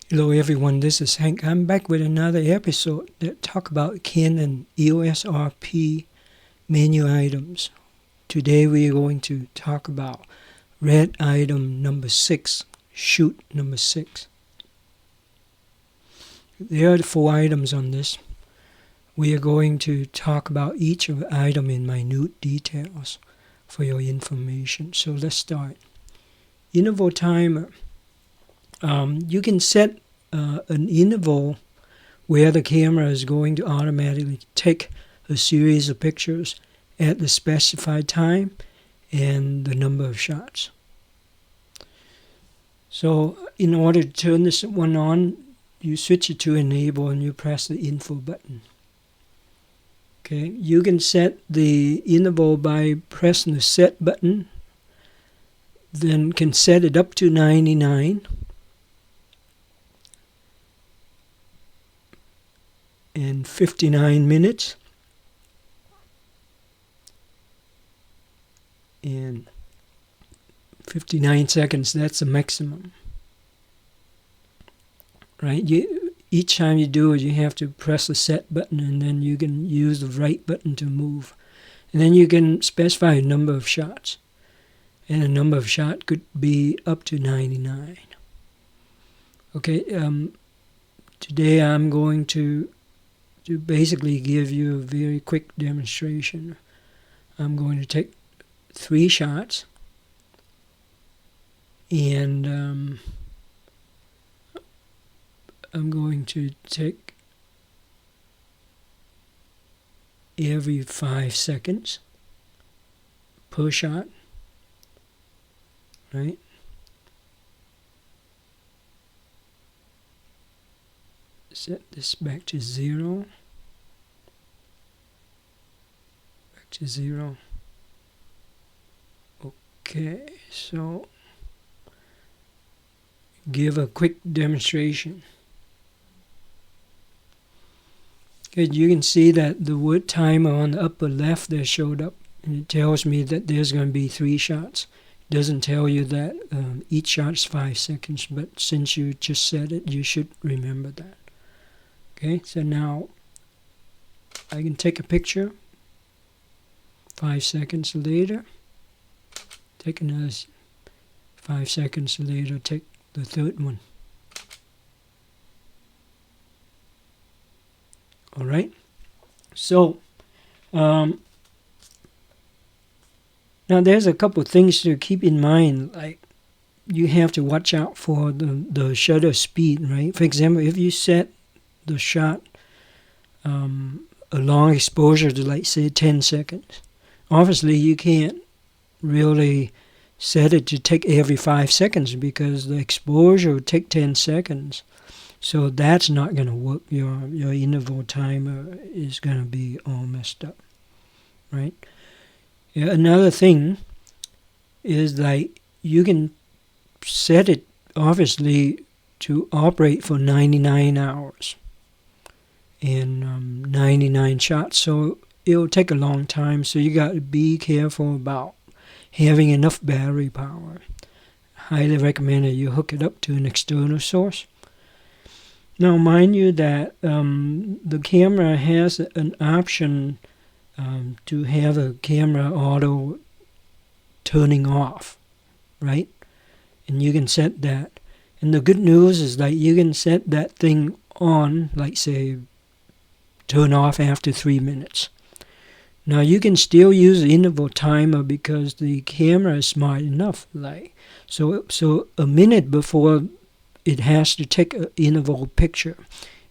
Hello everyone, this is Hank. I'm back with another episode that talk about Canon EOS RP menu items. Today we are going to talk about red item number 6, shoot number 6. There are 4 items on this. We are going to talk about each of the item in minute details for your information. So let's start. Interval timer. You can set an interval where the camera is going to automatically take a series of pictures at the specified time and the number of shots. So in order to turn this one on, you switch it to enable and you press the info button. Okay, you can set the interval by pressing the set button, then can set it up to 99 and 59 minutes and 59 seconds. That's the maximum, right? Each time you do it, you have to press the set button, and then you can use the right button to move, and then you can specify a number of shots, and a number of shots could be up to 99. Okay, today I'm going to basically give you a very quick demonstration. I'm going to take 3 shots, and I'm going to take every 5 seconds per shot, right? Set this back to 0. Back to 0. Okay, so give a quick demonstration. Okay, you can see that the word timer on the upper left there showed up, and it tells me that there's going to be 3 shots. It doesn't tell you that each shot is 5 seconds, but since you just said it, you should remember that. Okay, so now I can take a picture. 5 seconds later, take another 5 seconds later, take the third one. All right, so now there's a couple of things to keep in mind. Like, you have to watch out for the shutter speed, right? For example, if you set the shot a long exposure to, like, say 10 seconds, obviously you can't really set it to take every 5 seconds because the exposure would take 10 seconds. So that's not going to work. Your interval timer is going to be all messed up, right? Yeah, another thing is, like, you can set it obviously to operate for 99 hours and 99 shots. So it'll take a long time. So you got to be careful about having enough battery power. Highly recommend that you hook it up to an external source. Now, mind you that the camera has an option to have the camera auto turning off, right? And you can set that. And the good news is that you can set that thing on, like, say, turn off after 3 minutes. Now, you can still use the interval timer because the camera is smart enough. Like, so a minute before it has to take an interval picture,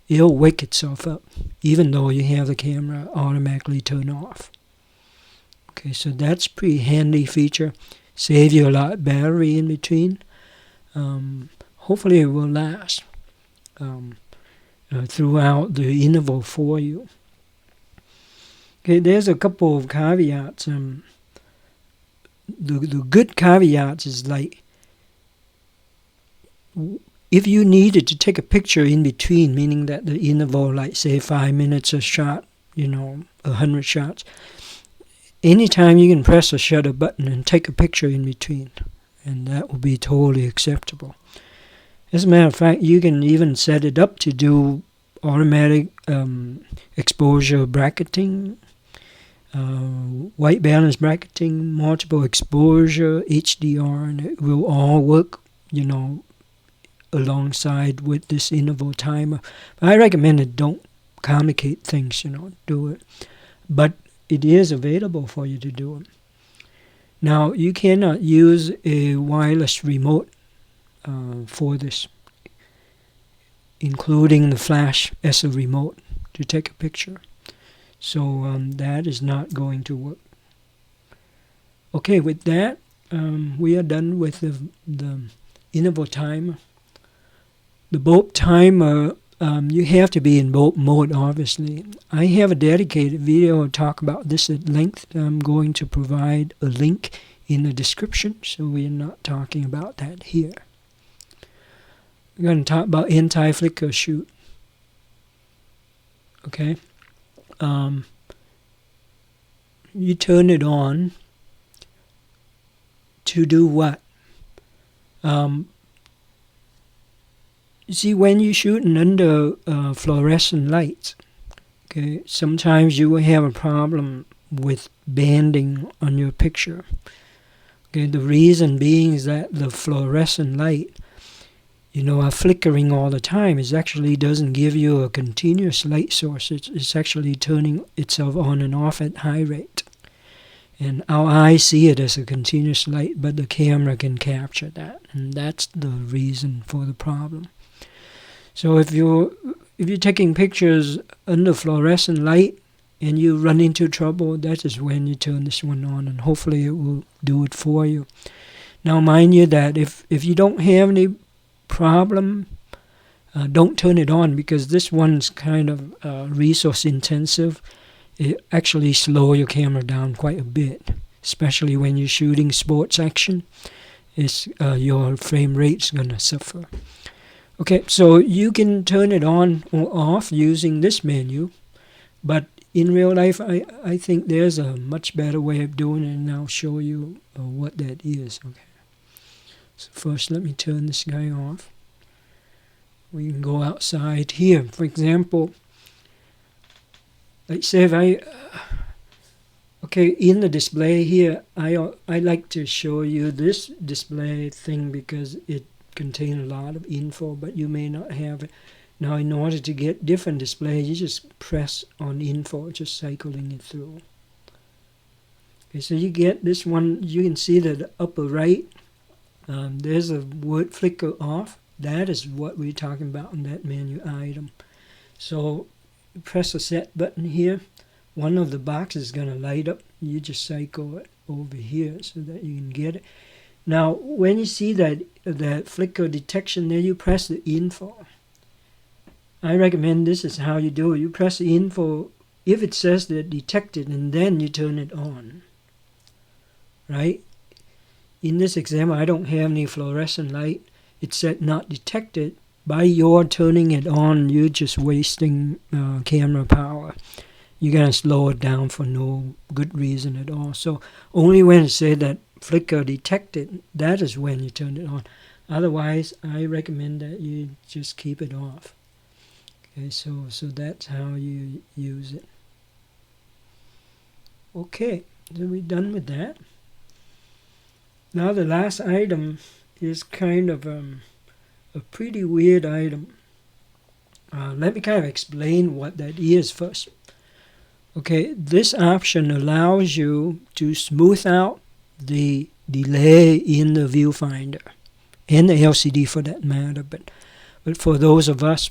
it'll wake itself up, even though you have the camera automatically turn off. Okay, so that's a pretty handy feature. Save you a lot of battery in between. Hopefully it will last throughout the interval for you. Okay, there's a couple of caveats. The good caveats is, like, if you needed to take a picture in between, meaning that the interval, like, say 5 minutes a shot, 100 shots, anytime you can press the shutter button and take a picture in between, and that will be totally acceptable. As a matter of fact, you can even set it up to do automatic exposure bracketing, white balance bracketing, multiple exposure, HDR, and it will all work, alongside with this interval timer. But I recommend it. Don't complicate things, do it. But it is available for you to do it. Now, you cannot use a wireless remote for this, including the flash as a remote to take a picture. So that is not going to work. Okay, with that, we are done with the interval timer. The bulb timer, you have to be in bulb mode, obviously. I have a dedicated video to talk about this at length. I'm going to provide a link in the description, so we're not talking about that here. We're going to talk about anti-flicker shoot. Okay? You turn it on to do what? You see, when you're shooting under fluorescent lights, okay, sometimes you will have a problem with banding on your picture. Okay, the reason being is that the fluorescent light, are flickering all the time. It actually doesn't give you a continuous light source. It's actually turning itself on and off at high rate. And our eyes see it as a continuous light, but the camera can capture that. And that's the reason for the problem. So if you're taking pictures under fluorescent light and you run into trouble, that is when you turn this one on, and hopefully it will do it for you. Now, mind you that if you don't have any problem, don't turn it on, because this one's kind of resource intensive. It actually slow your camera down quite a bit, especially when you're shooting sports action. Your frame rate's going to suffer. Okay, so you can turn it on or off using this menu, but in real life, I think there's a much better way of doing it, and I'll show you what that is. Okay. So first, let me turn this guy off. We can go outside here. For example, like say if in the display here, I like to show you this display thing because it contain a lot of info, but you may not have it. Now, in order to get different display, you just press on info, just cycling it through. Okay, so you get this one. You can see that the upper right, there's a word flicker off. That is what we're talking about in that menu item. So press the set button here. One of the boxes is going to light up. You just cycle it over here so that you can get it. Now, when you see that flicker detection there, you press the info. I recommend this is how you do it. You press the info if it says that detected, and then you turn it on. Right? In this example, I don't have any fluorescent light. It said not detected. By your turning it on, you're just wasting camera power. You're going to slow it down for no good reason at all. So only when it says that flicker detected, that is when you turn it on. Otherwise, I recommend that you just keep it off. Okay, so that's how you use it. Okay, so we're done with that. Now the last item is kind of a pretty weird item. Let me kind of explain what that is first. Okay, this option allows you to smooth out the delay in the viewfinder, and the LCD for that matter. But for those of us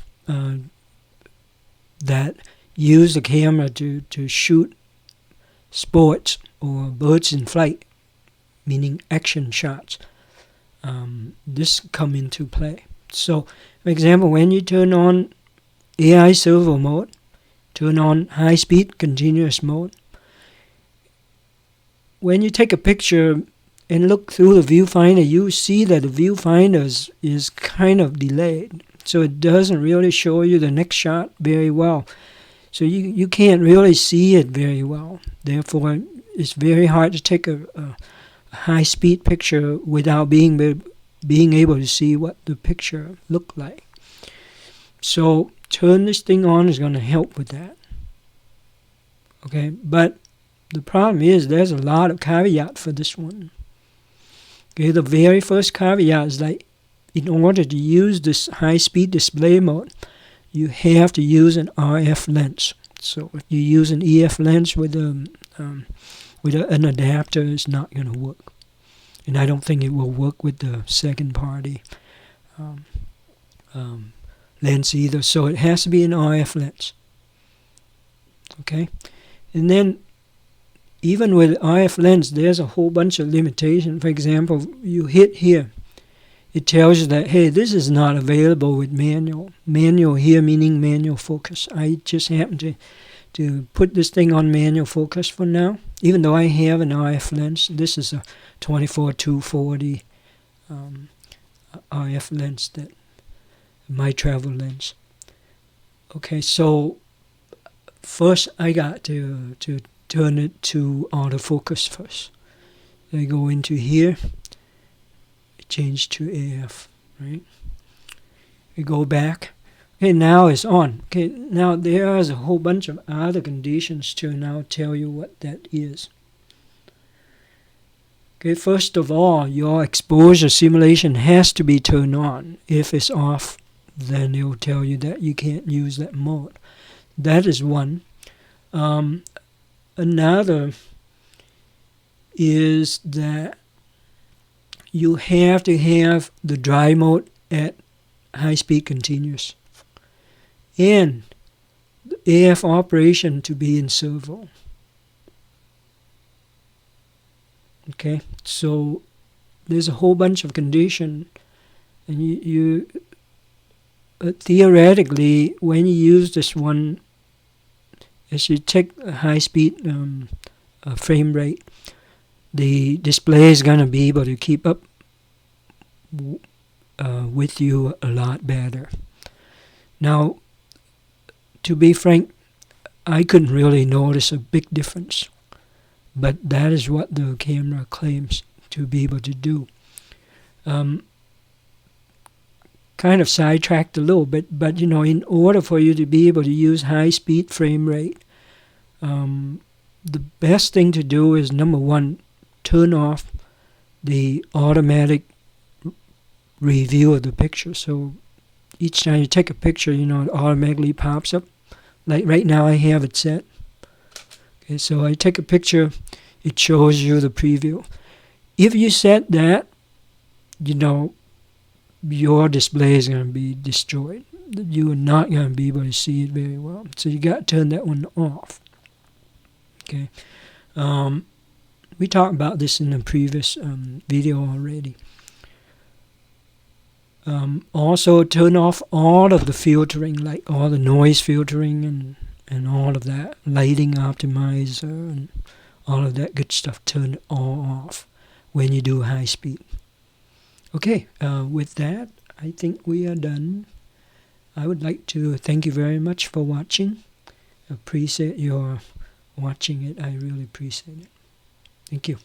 that use the camera to shoot sports or birds in flight, meaning action shots, this come into play. So, for example, when you turn on AI servo mode, turn on high-speed continuous mode, when you take a picture and look through the viewfinder, you see that the viewfinder is kind of delayed. So it doesn't really show you the next shot very well. So you can't really see it very well. Therefore, it's very hard to take a high-speed picture without being being able to see what the picture looked like. So turn this thing on is going to help with that. Okay, but the problem is there's a lot of caveat for this one. Okay, the very first caveat is like, in order to use this high-speed display mode, you have to use an RF lens. So if you use an EF lens with an adapter, it's not going to work. And I don't think it will work with the second-party lens either. So it has to be an RF lens. Okay? And then, even with RF lens, there's a whole bunch of limitations. For example, you hit here. It tells you that, hey, this is not available with manual. Manual here meaning manual focus. I just happen to put this thing on manual focus for now. Even though I have an RF lens. This is a 24-240 RF lens, that my travel lens. Okay, so first I got to turn it to autofocus first. I go into here, change to AF, right? We go back. Okay, now it's on. Okay, now there's a whole bunch of other conditions to now tell you what that is. Okay, first of all, your exposure simulation has to be turned on. If it's off, then it'll tell you that you can't use that mode. That is one. Another is that you have to have the dry mode at high speed continuous, and the AF operation to be in servo. Okay, so there's a whole bunch of conditions, and you theoretically, when you use this one, as you take a high speed frame rate, the display is going to be able to keep up with you a lot better. Now, to be frank, I couldn't really notice a big difference, but that is what the camera claims to be able to do. Kind of sidetracked a little bit, but you know, in order for you to be able to use high speed frame rate, the best thing to do is, number one, turn off the automatic review of the picture. So each time you take a picture, you know, it automatically pops up. Like right now I have it set. Okay, so I take a picture, it shows you the preview. If you set that, you know, your display is going to be destroyed. You are not going to be able to see it very well. So you got to turn that one off. Okay. We talked about this in the previous video already. Also turn off all of the filtering, like all the noise filtering and all of that, lighting optimizer and all of that good stuff. Turn it all off when you do high speed. Okay, with that, I think we are done. I would like to thank you very much for watching. Appreciate your watching it. I really appreciate it. Thank you.